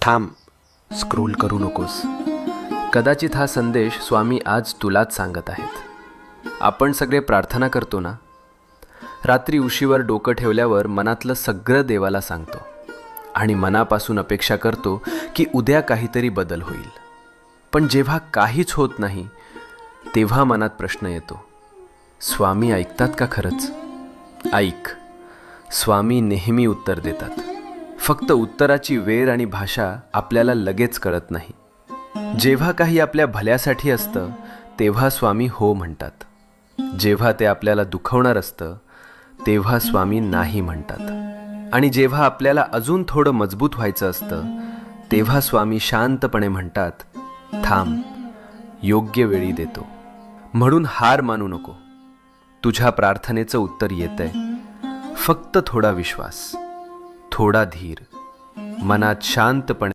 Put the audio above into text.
थांब, स्क्रोल करू नकोस. कदाचित हा संदेश स्वामी आज तुलाच सांगत आहेत. आपण सगळे प्रार्थना करतो ना, रात्री उशीवर डोकं ठेवल्यावर मनातलं सगळं देवाला सांगतो आणि मनापासून अपेक्षा करतो की उद्या काहीतरी बदल होईल. पण जेव्हा काहीच होत नाही तेव्हा मनात प्रश्न येतो, स्वामी ऐकतात का खरंच? ऐक, स्वामी नेहमी उत्तर देतात. फक्त उत्तराची वेळ आणि भाषा आपल्याला लगेच कळत नाही. जेव्हा काही आपल्या भल्यासाठी असतं तेव्हा स्वामी हो म्हणतात. जेव्हा ते आपल्याला दुखवणार असतं तेव्हा स्वामी नाही म्हणतात. आणि जेव्हा आपल्याला अजून थोडं मजबूत व्हायचं असतं तेव्हा स्वामी शांतपणे म्हणतात, थांब, योग्य वेळी देतो. म्हणून हार मानू नको. तुझ्या प्रार्थनेचं उत्तर येतंय. फक्त थोडा विश्वास, थोडा धीर, मनात शांतपणे